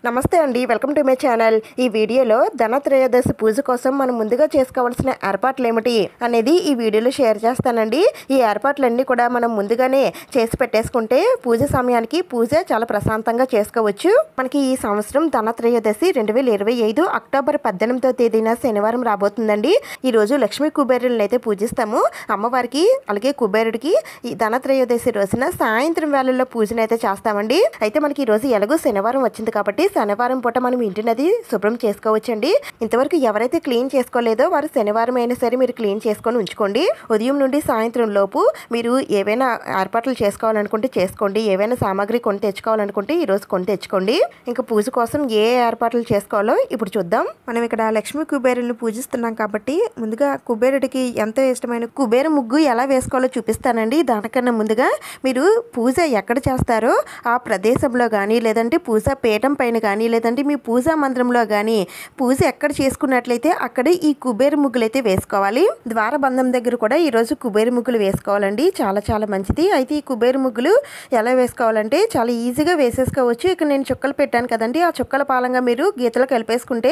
నమస్తే అండి, welcome to my channel. ఈ వీడియోలో ధనత్రయోదశి పూజ కోసం మనం ముందుగా చేసుకోవాల్సిన ఏర్పాట్లు ఏమిటి అనేది ఈ వీడియోలో షేర్ చేస్తానండి. ఈ ఏర్పాట్లన్నీ కూడా మనం ముందుగానే చేసి పెట్టేసుకుంటే పూజ సమయానికి పూజ చాలా ప్రశాంతంగా చేసుకోవచ్చు. మనకి ఈ సంవత్సరం ధనత్రయోదశి 2025 అక్టోబర్ 18వ తేదీన శనివారం రాబోతుందండి. ఈరోజు లక్ష్మీ కుబేరులను అయితే పూజిస్తాము. అమ్మవారికి అలాగే కుబేరుడికి ఈ ధనత్రయోదశి రోజున సాయంత్రం వేళల్లో పూజను అయితే చేస్తామండి. అయితే మనకి ఈరోజు ఎలాగో శనివారం వచ్చింది కాబట్టి శనివారం పూట మనం ఇంటినది శుభ్రం చేసుకోవచ్చండి. ఇంతవరకు ఎవరైతే క్లీన్ చేసుకోలేదో వారు శనివారం అయినా సరే మీరు క్లీన్ చేసుకొని ఉంచుకోండి. ఉదయం నుండి సాయంత్రం లోపు మీరు ఏవైనా ఏర్పాట్లు చేసుకోవాలనుకుంటే చేసుకోండి. ఏవైనా సామాగ్రి కొని తెచ్చుకోవాలనుకుంటే ఈరోజు కొని తెచ్చుకోండి. ఇంకా పూజ కోసం ఏ ఏర్పాట్లు చేసుకోవాలో ఇప్పుడు చూద్దాం. మనం ఇక్కడ లక్ష్మీ కుబేరులను పూజిస్తున్నాం కాబట్టి ముందుగా కుబేరుడికి ఎంతో ఇష్టమైన కుబేర ముగ్గు ఎలా వేసుకోవాలో చూపిస్తానండి. దానికన్నా ముందుగా మీరు పూజ ఎక్కడ చేస్తారో ఆ ప్రదేశంలో కానీ లేదంటే పూజా పీఠం పైన కానీ లేదంటే మీ పూజా మందిరంలో కానీ పూజ ఎక్కడ చేసుకున్నట్లయితే అక్కడ ఈ కుబేర ముగ్గులు అయితే వేసుకోవాలి. ద్వారబంధం దగ్గర కూడా ఈరోజు కుబేర ముగ్గులు వేసుకోవాలండి. చాలా చాలా మంచిది. అయితే ఈ కుబేర ముగ్గులు ఎలా వేసుకోవాలంటే చాలా ఈజీగా వేసేసుకోవచ్చు. ఇక్కడ నేను చుక్కలు పెట్టాను కదండి, ఆ చుక్కల పాలంగా మీరు గీతలు కలిపేసుకుంటే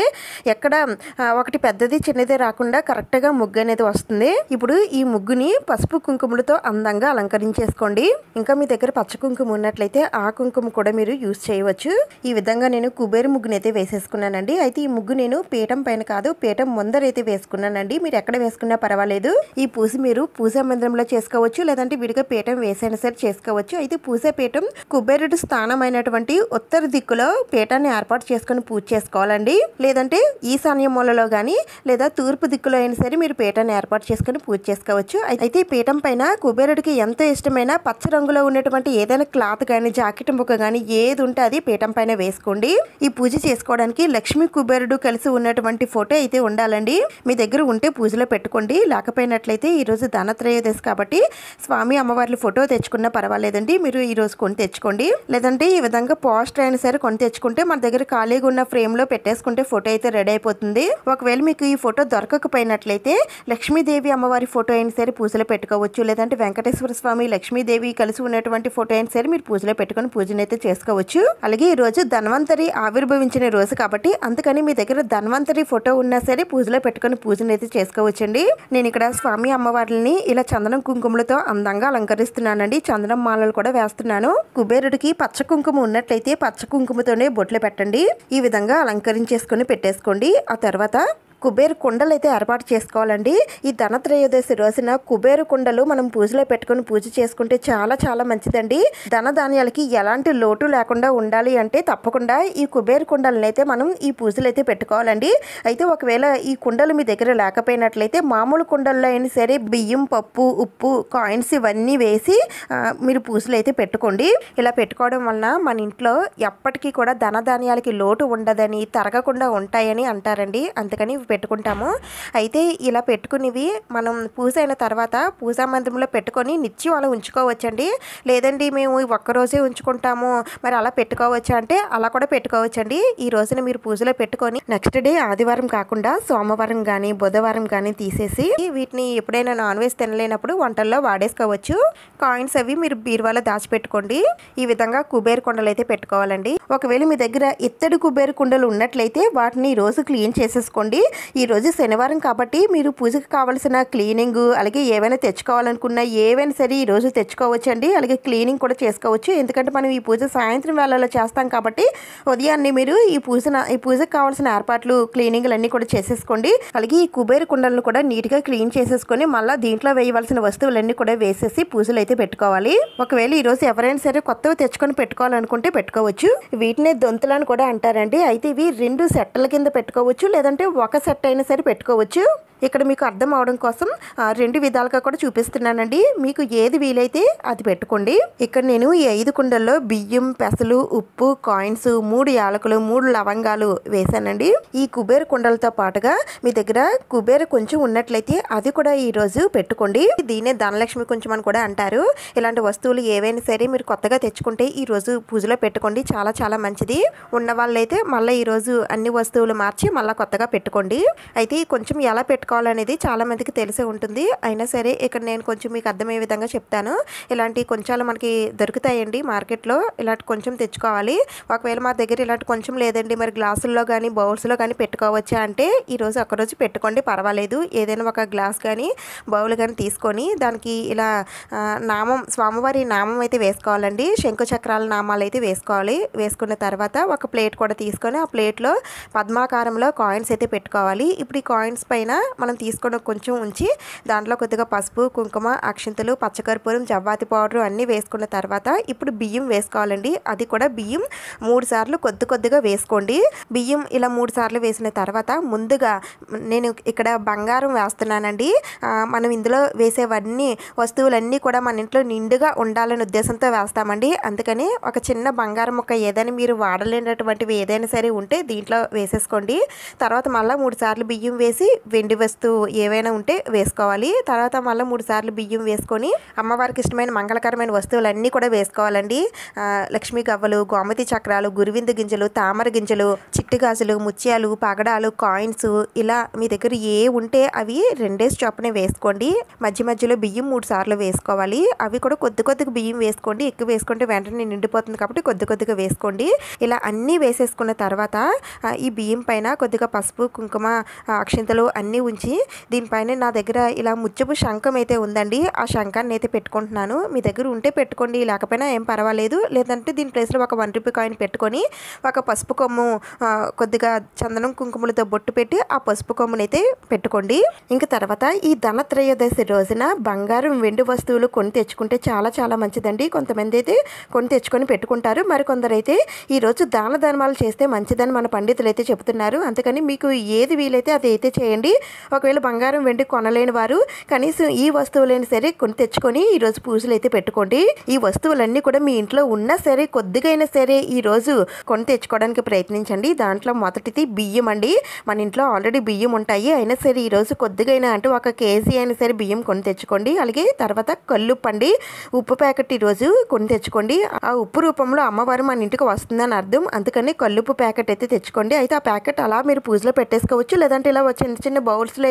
ఎక్కడ ఒకటి పెద్దది చిన్నది రాకుండా కరెక్ట్గా ముగ్గు అనేది వస్తుంది. ఇప్పుడు ఈ ముగ్గుని పసుపు కుంకుమలతో అందంగా అలంకరించేసుకోండి. ఇంకా మీ దగ్గర పచ్చ కుంకుమ ఉన్నట్లయితే ఆ కుంకుమ కూడా మీరు యూజ్ చేయవచ్చు. ఈ విధంగా నేను కుబేర ముగ్గుని అయితే వేసేసుకున్నానండి. అయితే ఈ ముగ్గు నేను పీఠం పైన కాదు, పీఠం ముందరైతే వేసుకున్నానండి. మీరు ఎక్కడ వేసుకున్నా పర్వాలేదు. ఈ పూజ మీరు పూజా మందిరంలో చేసుకోవచ్చు, లేదంటే విడిగా పీఠం వేసైనా సరే చేసుకోవచ్చు. అయితే పూజా పీఠం కుబేరుడు స్థానమైనటువంటి ఉత్తర దిక్కులో పీఠాన్ని ఏర్పాటు చేసుకుని పూజ చేసుకోవాలండి. లేదంటే ఈశాన్య మూలలో కానీ లేదా తూర్పు దిక్కులో అయినా సరే మీరు పీఠాన్ని ఏర్పాటు చేసుకుని పూజ చేసుకోవచ్చు. అయితే ఈ పీఠం పైన కుబేరుడికి ఎంతో ఇష్టమైన పచ్చ రంగులో ఉన్నటువంటి ఏదైనా క్లాత్ కానీ జాకెట్ ముక్క కానీ ఏది ఉంటే అది పీఠం పైన వేసుకోండి. ఈ పూజ చేసుకోవడానికి లక్ష్మీ కుబేరుడు కలిసి ఉన్నటువంటి ఫోటో అయితే ఉండాలండి. మీ దగ్గర ఉంటే పూజలో పెట్టుకోండి. లేకపోయినట్లయితే ఈరోజు ధనత్రయోదశి కాబట్టి స్వామి అమ్మవార్ల ఫోటో తెచ్చుకున్నా పర్వాలేదండి. మీరు ఈరోజు కొని తెచ్చుకోండి. లేదంటే ఈ విధంగా పోస్టర్ అయినా సరే కొని తెచ్చుకుంటే మన దగ్గర ఖాళీగా ఉన్న ఫ్రేమ్లో పెట్టేసుకుంటే ఫోటో అయితే రెడీ అయిపోతుంది. ఒకవేళ మీకు ఈ ఫోటో దొరకకపోయినట్లయితే లక్ష్మీదేవి అమ్మవారి ఫోటో అయినా సరే పూజలో పెట్టుకోవచ్చు. లేదంటే వెంకటేశ్వర స్వామి లక్ష్మీదేవి కలిసి ఉన్నటువంటి ఫోటో అయినా సరే మీరు పూజలో పెట్టుకొని పూజను అయితే చేసుకోవచ్చు. అలాగే ఈ రోజు ధన్వంతరి ఆవిర్భవించిన రోజు కాబట్టి అందుకని మీ దగ్గర ధన్వంతరి ఫోటో ఉన్నా సరే పూజలో పెట్టుకొని పూజను అయితే చేసుకోవచ్చండి. నేను ఇక్కడ స్వామి అమ్మవారిని ఇలా చందనం కుంకుమలతో అందంగా అలంకరిస్తున్నానండి. చందనం మాలలు కూడా వేస్తున్నాను. కుబేరుడికి పచ్చ కుంకుమ ఉన్నట్లయితే పచ్చ కుంకుమతోనే బొట్లు పెట్టండి. ఈ విధంగా అలంకరించేసుకొని పెట్టేసుకోండి. ఆ తర్వాత కుబేర కుండలు అయితే ఏర్పాటు చేసుకోవాలండి. ఈ ధనత్రయోదశి రోజున కుబేర కుండలు మనం పూజలో పెట్టుకొని పూజ చేసుకుంటే చాలా చాలా మంచిదండి. ధనధాన్యాలకి ఎలాంటి లోటు లేకుండా ఉండాలి అంటే తప్పకుండా ఈ కుబేర కుండలను అయితే మనం ఈ పూజలు అయితే పెట్టుకోవాలండి. అయితే ఒకవేళ ఈ కుండలు మీ దగ్గర లేకపోయినట్లయితే మామూలు కుండల్లో అయినా సరే బియ్యం, పప్పు, ఉప్పు, కాయిన్స్ ఇవన్నీ వేసి మీరు పూజలు అయితే పెట్టుకోండి. ఇలా పెట్టుకోవడం వలన మన ఇంట్లో ఎప్పటికీ కూడా ధనధాన్యాలకి లోటు ఉండదని, తరగకుండా ఉంటాయని అంటారండి. అందుకని పెట్టుకుంటాము. అయితే ఇలా పెట్టుకునేవి మనం పూజ అయిన తర్వాత పూజా మందిరంలో పెట్టుకొని నిత్యం అలా ఉంచుకోవచ్చండి. లేదండి మేము ఒక్కరోజే ఉంచుకుంటాము మరి అలా పెట్టుకోవచ్చు అంటే అలా కూడా పెట్టుకోవచ్చండి. ఈ రోజున మీరు పూజలో పెట్టుకొని నెక్స్ట్ డే ఆదివారం కాకుండా సోమవారం కానీ బుధవారం కానీ తీసేసి వీటిని ఎప్పుడైనా నాన్ వెజ్ తినలేనప్పుడు వంటల్లో వాడేసుకోవచ్చు. కాయిన్స్ అవి మీరు బీరువాలో దాచిపెట్టుకోండి. ఈ విధంగా కుబేర కుండలు అయితే పెట్టుకోవాలండి. ఒకవేళ మీ దగ్గర ఇత్తడి కుబేర కుండలు ఉన్నట్లయితే వాటిని ఈ రోజు క్లీన్ చేసేసుకోండి. ఈ రోజు శనివారం కాబట్టి మీరు పూజకు కావాల్సిన క్లీనింగ్ అలాగే ఏవైనా తెచ్చుకోవాలనుకున్నా ఏవైనా సరే ఈ రోజు తెచ్చుకోవచ్చండి. అలాగే క్లీనింగ్ కూడా చేసుకోవచ్చు. ఎందుకంటే మనం ఈ పూజ సాయంత్రం వేళలో చేస్తాం కాబట్టి ఉదయాన్నే మీరు ఈ పూజకు కావాల్సిన ఏర్పాట్లు క్లీనింగ్లు అన్నీ కూడా చేసేసుకోండి. అలాగే ఈ కుబేర కుండలను కూడా నీట్గా క్లీన్ చేసేసుకొని మళ్ళీ దీంట్లో వేయవలసిన వస్తువులన్నీ కూడా వేసేసి పూజలు అయితే పెట్టుకోవాలి. ఒకవేళ ఈ రోజు ఎవరైనా సరే కొత్తవి తెచ్చుకొని పెట్టుకోవాలనుకుంటే పెట్టుకోవచ్చు. వీటినే దొంతులని కూడా అంటారండి. అయితే ఇవి 2 సెట్ల కింద పెట్టుకోవచ్చు, లేదంటే ఒక సెట్ అయినా సరే పెట్టుకోవచ్చు. ఇక్కడ మీకు అర్థం అవడం కోసం 2 విధాలుగా కూడా చూపిస్తున్నానండి. మీకు ఏది వీలైతే అది పెట్టుకోండి. ఇక్కడ నేను ఈ 5 కుండల్లో బియ్యం, పెసలు, ఉప్పు, కాయిన్స్, 3 యాలకులు, 3 లవంగాలు వేసానండి. ఈ కుబేర కుండలతో పాటుగా మీ దగ్గర కుబేర కొంచెం ఉన్నట్లయితే అది కూడా ఈ రోజు పెట్టుకోండి. దీన్నే ధనలక్ష్మి కొంచెం అని కూడా అంటారు. ఇలాంటి వస్తువులు ఏవైనా సరే మీరు కొత్తగా తెచ్చుకుంటే ఈ రోజు పూజలో పెట్టుకోండి. చాలా చాలా మంచిది. ఉన్న వాళ్ళైతే మళ్ళీ ఈ రోజు అన్ని వస్తువులు మార్చి మళ్ళీ కొత్తగా పెట్టుకోండి. పెట్టుకోవాలి. అయితే కొంచెం ఎలా పెట్టుకోవాలనేది చాలామందికి తెలిసే ఉంటుంది. అయినా సరే ఇక్కడ నేను కొంచెం మీకు అర్థమయ్యే విధంగా చెప్తాను. ఇలాంటి కొంచెాలు మనకి దొరుకుతాయండి మార్కెట్లో. ఇలాంటి కొంచెం తెచ్చుకోవాలి. ఒకవేళ మా దగ్గర ఇలాంటి కొంచెం లేదండి మరి గ్లాసుల్లో కానీ బౌల్స్లో కానీ పెట్టుకోవచ్చా అంటే ఈరోజు ఒకరోజు పెట్టుకోండి, పర్వాలేదు. ఏదైనా ఒక గ్లాస్ కానీ బౌల్ కానీ తీసుకొని దానికి ఇలా నామం, స్వామివారి నామం అయితే వేసుకోవాలండి. శంకు చక్రాల నామాలు అయితే వేసుకోవాలి. వేసుకున్న తర్వాత ఒక ప్లేట్ కూడా తీసుకొని ఆ ప్లేట్లో పద్మాకారంలో కాయిన్స్ అయితే పెట్టుకోవాలి. ఇప్పుడు ఈ కాయిన్స్ పైన మనం తీసుకొని కొంచెం ఉంచి దాంట్లో కొద్దిగా పసుపు, కుంకుమ, అక్షింతలు, పచ్చకర్పూరం, జవ్వాతి పౌడర్ అన్నీ వేసుకున్న తర్వాత ఇప్పుడు బియ్యం వేసుకోవాలండి. అది కూడా బియ్యం 3 సార్లు కొద్దిగా వేసుకోండి. బియ్యం ఇలా 3 సార్లు వేసిన తర్వాత ముందుగా నేను ఇక్కడ బంగారం వేస్తున్నానండి. మనం ఇందులో వేసేవన్నీ వస్తువులన్నీ కూడా మన ఇంట్లో నిండుగా ఉండాలనే ఉద్దేశంతో వేస్తామండి. అందుకని ఒక చిన్న బంగారం ముక్క ఏదైనా మీరు వాడలేనటువంటివి ఏదైనా సరే ఉంటే దీంట్లో వేసేసుకోండి. తర్వాత మళ్ళీ 3 సార్లు బియ్యం వేసి వెండి వస్తువు ఏవైనా ఉంటే వేసుకోవాలి. తర్వాత మళ్ళీ 3 సార్లు బియ్యం వేసుకొని అమ్మవారికి ఇష్టమైన మంగళకరమైన వస్తువులన్నీ కూడా వేసుకోవాలండి. లక్ష్మీ గవ్వలు, గోమతి చక్రాలు, గురువింద గింజలు, తామర గింజలు, చిట్టి గాజులు, ముత్యాలు, పగడాలు, కాయిన్స్ ఇలా మీ దగ్గర ఏ ఉంటే అవి 2 చొప్పున వేసుకోండి. మధ్యలో బియ్యం 3 సార్లు వేసుకోవాలి. అవి కూడా కొద్దిగా బియ్యం వేసుకోండి. ఎక్కువ వేసుకుంటే వెంటనే నిండిపోతుంది కాబట్టి కొద్దిగా వేసుకోండి. ఇలా అన్నీ వేసేసుకున్న తర్వాత ఈ బియ్యం పైన కొద్దిగా పసుపు, కుంకుమ, అక్షింతలు అన్నీ ఉంచి దీనిపైన నా దగ్గర ఇలా ముత్యపు శంఖం అయితే ఉందండి. ఆ శంఖాన్ని అయితే పెట్టుకుంటున్నాను. మీ దగ్గర ఉంటే పెట్టుకోండి, లేకపోయినా ఏం పర్వాలేదు. లేదంటే దీని ప్లేస్లో ఒక 1 రూపీ కాయిన్ పెట్టుకొని ఒక పసుపు కొమ్ము కొద్దిగా చందనం కుంకుమలతో బొట్టు పెట్టి ఆ పసుపు కొమ్మునైతే పెట్టుకోండి. ఇంకా తర్వాత ఈ ధనత్రయోదశి రోజున బంగారం, వెండి వస్తువులు కొని తెచ్చుకుంటే చాలా మంచిదండి. కొంతమంది అయితే కొని తెచ్చుకొని పెట్టుకుంటారు. మరి కొందరైతే ఈరోజు దాన ధర్మాలు చేస్తే మంచిదని మన పండితులు అయితే చెబుతున్నారు. అందుకని మీకు ఏది వీలైతే అది అయితే చేయండి. ఒకవేళ బంగారం, వెండి కొనలేని వారు కనీసం ఈ వస్తువులైనా సరే కొని తెచ్చుకొని ఈరోజు పూజలు అయితే పెట్టుకోండి. ఈ వస్తువులన్నీ కూడా మీ ఇంట్లో ఉన్నా సరే కొద్దిగైనా సరే ఈరోజు కొని తెచ్చుకోవడానికి ప్రయత్నించండి. దాంట్లో మొదటిది బియ్యం అండి. మన ఇంట్లో ఆల్రెడీ బియ్యం ఉంటాయి. అయినా సరే ఈరోజు కొద్దిగైనా అంటే 1 కేజీ అయినా సరే బియ్యం కొని తెచ్చుకోండి. అలాగే తర్వాత కల్లుప్పు అండి. ఉప్పు ప్యాకెట్ ఈరోజు కొని తెచ్చుకోండి. ఆ ఉప్పు రూపంలో అమ్మవారు మన ఇంటికి వస్తుందని అర్థం. అందుకని కల్లుప్పు ప్యాకెట్ అయితే తెచ్చుకోండి. అయితే ఆ ప్యాకెట్ అలా మీరు పూజలో పెట్టేసుకోవచ్చు. లేదంటే ఇలా చిన్న బౌల్స్లో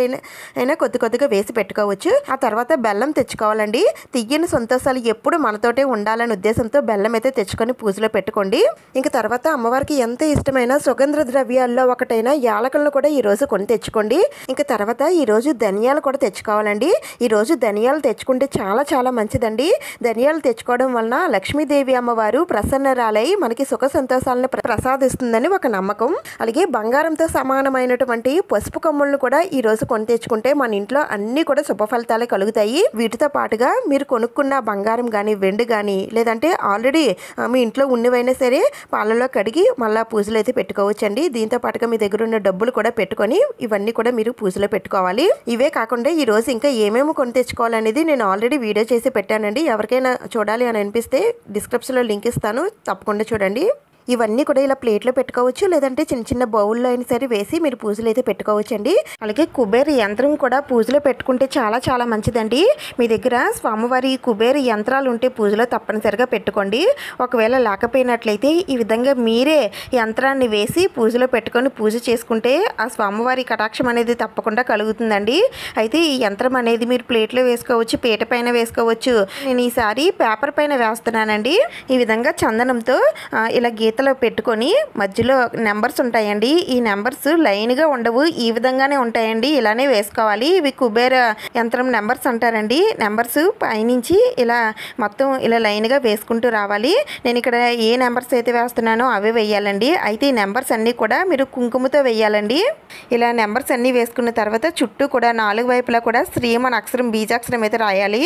అయినా కొద్దిగా వేసి పెట్టుకోవచ్చు. ఆ తర్వాత బెల్లం తెచ్చుకోవాలండి. తియ్యని సంతోషాలు ఎప్పుడు మనతోటే ఉండాలనే ఉద్దేశంతో బెల్లం అయితే తెచ్చుకొని పూజలో పెట్టుకోండి. ఇంకా తర్వాత అమ్మవారికి ఎంత ఇష్టమైన సుగంధ ద్రవ్యాల్లో ఒకటైన యాలకులను కూడా ఈరోజు కొని తెచ్చుకోండి. ఇంకా తర్వాత ఈరోజు ధనియాలు కూడా తెచ్చుకోవాలండి. ఈరోజు ధనియాలు తెచ్చుకుంటే చాలా మంచిదండి. ధనియాలు తెచ్చుకోవడం వలన లక్ష్మీదేవి అమ్మవారు ప్రసన్నరాలై మనకి సుఖ సంతోషాలను ప్రసాదిస్తుందని ఒక నమ్మకం. అలాగే బంగారంతో సమానమైనటువంటి పసుపు కొమ్ములను కూడా ఈ రోజు కొని తెచ్చుకుంటే మన ఇంట్లో అన్ని కూడా శుభ ఫలితాలే కలుగుతాయి. వీటితో పాటుగా మీరు కొనుక్కున్న బంగారం కానీ వెండి కానీ లేదంటే ఆల్రెడీ మీ ఇంట్లో ఉన్నవైనా సరే పాలలో కడిగి మళ్ళీ పూజలు అయితే పెట్టుకోవచ్చండి. దీంతో పాటుగా మీ దగ్గర ఉన్న డబ్బులు కూడా పెట్టుకొని ఇవన్నీ కూడా మీరు పూజలో పెట్టుకోవాలి. ఇవే కాకుండా ఈ రోజు ఇంకా ఏమేమి కొని తెచ్చుకోవాలనేది నేను ఆల్రెడీ వీడియో చేసి పెట్టానండి. ఎవరికైనా చూడాలి అని అనిపిస్తే డిస్క్రిప్షన్లో లింక్ ఇస్తాను, తప్పకుండా చూడండి. ఇవన్నీ కూడా ఇలా ప్లేట్లో పెట్టుకోవచ్చు. లేదంటే చిన్న బౌల్లో అయినా సరే వేసి మీరు పూజలు అయితే పెట్టుకోవచ్చు అండి. అలాగే కుబేర యంత్రం కూడా పూజలో పెట్టుకుంటే చాలా మంచిదండి. మీ దగ్గర స్వామివారి కుబేర యంత్రాలు ఉంటే పూజలో తప్పనిసరిగా పెట్టుకోండి. ఒకవేళ లేకపోయినట్లయితే ఈ విధంగా మీరే యంత్రాన్ని వేసి పూజలో పెట్టుకొని పూజ చేసుకుంటే ఆ స్వామివారి కటాక్షం అనేది తప్పకుండా కలుగుతుందండి. అయితే ఈ యంత్రం అనేది మీరు ప్లేట్లో వేసుకోవచ్చు, పీట పైన వేసుకోవచ్చు. నేను ఈసారి పేపర్ పైన వేస్తున్నానండి. ఈ విధంగా చందనంతో ఇలా గీతలో పెట్టుకొని మధ్యలో నెంబర్స్ ఉంటాయండి. ఈ నెంబర్స్ లైన్గా ఉండవు, ఈ విధంగానే ఉంటాయండి. ఇలానే వేసుకోవాలి. ఇవి కుబేర యంత్రం నెంబర్స్ అంటారండి. నెంబర్స్ పైనుంచి ఇలా మొత్తం ఇలా లైన్గా వేసుకుంటూ రావాలి. నేను ఇక్కడ ఏ నెంబర్స్ అయితే వేస్తున్నానో అవే వేయాలండి. అయితే ఈ నెంబర్స్ అన్నీ కూడా మీరు కుంకుమతో వేయాలండి. ఇలా నెంబర్స్ అన్నీ వేసుకున్న తర్వాత చుట్టూ కూడా 4 వైపులా కూడా శ్రీమన్ అక్షరం బీజాక్షరం అయితే రాయాలి.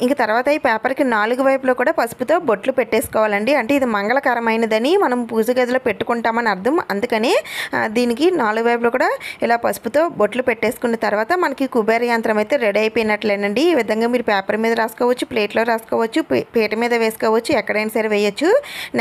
ఇంక తర్వాత ఈ పేపర్కి 4 వైపులో కూడా పసుపుతో బొట్లు పెట్టేసుకోవాలండి. అంటే ఇది మంగళకరమైనదని మనం పూజ గదిలో పెట్టుకుంటామని అర్థం. అందుకని దీనికి 4 వైపులో కూడా ఇలా పసుపుతో బొట్లు పెట్టేసుకున్న తర్వాత మనకి కుబేర యంత్రం అయితే రెడీ అయిపోయినట్లేనండి. ఈ విధంగా మీరు పేపర్ మీద రాసుకోవచ్చు, ప్లేట్లో రాసుకోవచ్చు, పీట మీద వేసుకోవచ్చు, ఎక్కడైనా సరే వేయచ్చు.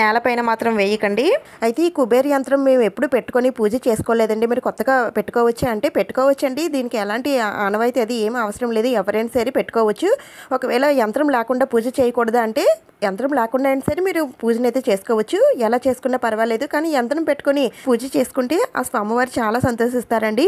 నేలపైన మాత్రం వేయకండి. అయితే ఈ కుబేర యంత్రం మేము ఎప్పుడు పెట్టుకొని పూజ చేసుకోలేదండి. మీరు కొత్తగా పెట్టుకోవచ్చు అంటే పెట్టుకోవచ్చండి. దీనికి ఎలాంటి ఆనవాయితీ అది ఏమీ అవసరం లేదు, ఎవరైనా సరే పెట్టుకోవచ్చు. ఒకవేళ యంత్రం లేకుండా పూజ చేయకూడదు అంటే యంత్రం లేకుండా అయినా సరే మీరు పూజనైతే చేసుకోవచ్చు. ఎలా చేసుకున్నా పర్వాలేదు, కానీ యంత్రం పెట్టుకొని పూజ చేసుకుంటే ఆ స్వామివారు చాలా సంతోషిస్తారండి.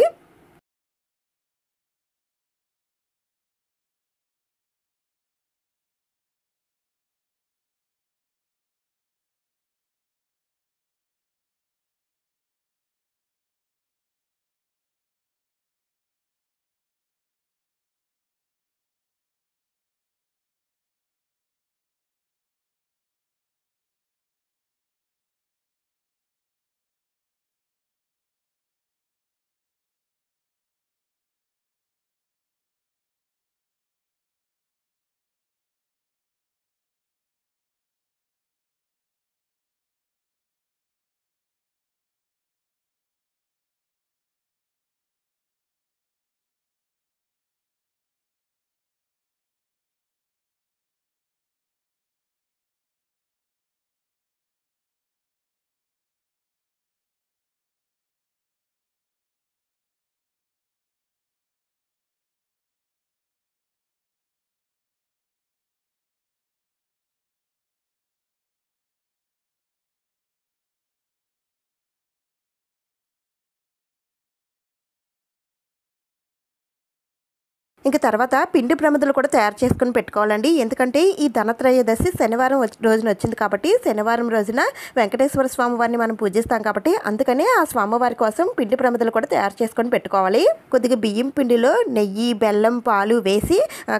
ఇంకా తర్వాత పిండి ప్రమిదలు కూడా తయారు చేసుకుని పెట్టుకోవాలండి. ఎందుకంటే ఈ ధనత్రయోదశి శనివారం రోజున వచ్చింది కాబట్టి శనివారం రోజున వెంకటేశ్వర స్వామి వారిని మనం పూజిస్తాం కాబట్టి అందుకనే ఆ స్వామివారి కోసం పిండి ప్రమిదలు కూడా తయారు చేసుకొని పెట్టుకోవాలి. కొద్దిగా బియ్యం పిండిలో నెయ్యి, బెల్లం, పాలు వేసి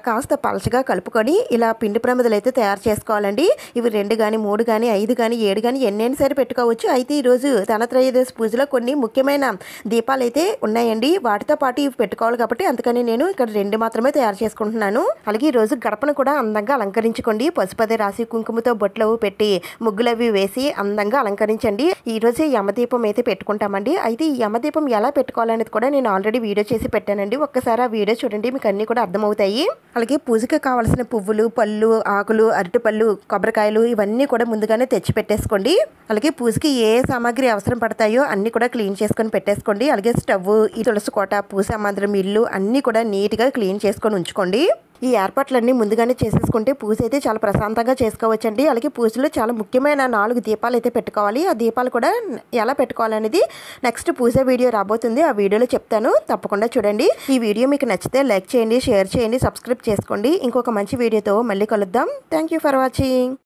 కాస్త పలచగా కలుపుకొని ఇలా పిండి ప్రమిదలు అయితే తయారు చేసుకోవాలండి. ఇవి 2 కానీ 3 కానీ 5 కానీ 7 కానీ ఎన్నైనా సరే పెట్టుకోవచ్చు. అయితే ఈరోజు ధనత్రయోదశి పూజలో కొన్ని ముఖ్యమైన దీపాలు అయితే ఉన్నాయండి. వాటితో పాటు ఇవి పెట్టుకోవాలి కాబట్టి అందుకని నేను ఇక్కడ 2 మాత్రమే తయారు చేసుకుంటున్నాను. అలాగే ఈరోజు గడపను కూడా అందంగా అలంకరించుకోండి. పసుపదే రాసి కుంకుమతో బొట్లు పెట్టి ముగ్గులవి వేసి అందంగా అలంకరించండి. ఈరోజు యమదీపం అయితే పెట్టుకుంటామండి. అయితే ఈ యమదీపం ఎలా పెట్టుకోవాలనేది కూడా నేను ఆల్రెడీ వీడియో చేసి పెట్టానండి. ఒక్కసారి ఆ వీడియో చూడండి, మీకు అన్నీ కూడా అర్థమవుతాయి. అలాగే పూజకి కావాల్సిన పువ్వులు, పళ్ళు, ఆకులు, అరటిపళ్ళు, కొబ్బరికాయలు ఇవన్నీ కూడా ముందుగానే తెచ్చి పెట్టేసుకోండి. అలాగే పూజకి ఏ సామాగ్రి అవసరం పడతాయో అన్నీ కూడా క్లీన్ చేసుకొని పెట్టేసుకోండి. అలాగే స్టవ్, ఈ తులసి కోట, పూజ మందిరం, ఇల్లు అన్నీ కూడా నీట్గా క్లీన్ చేసుకొని ఉంచుకోండి. ఈ ఏర్పాట్లన్నీ ముందుగానే చేసేసుకుంటే పూజ అయితే చాలా ప్రశాంతంగా చేసుకోవచ్చండి. అలాగే పూజలో చాలా ముఖ్యమైన 4 దీపాలు అయితే పెట్టుకోవాలి. ఆ దీపాలు కూడా ఎలా పెట్టుకోవాలనేది నెక్స్ట్ పూజ వీడియో రాబోతుంది. ఆ వీడియోలో చెప్తాను, తప్పకుండా చూడండి. ఈ వీడియో మీకు నచ్చితే లైక్ చేయండి, షేర్ చేయండి, సబ్స్క్రైబ్ చేసుకోండి. ఇంకొక మంచి వీడియోతో మళ్ళీ కలుద్దాం. Thank you for watching.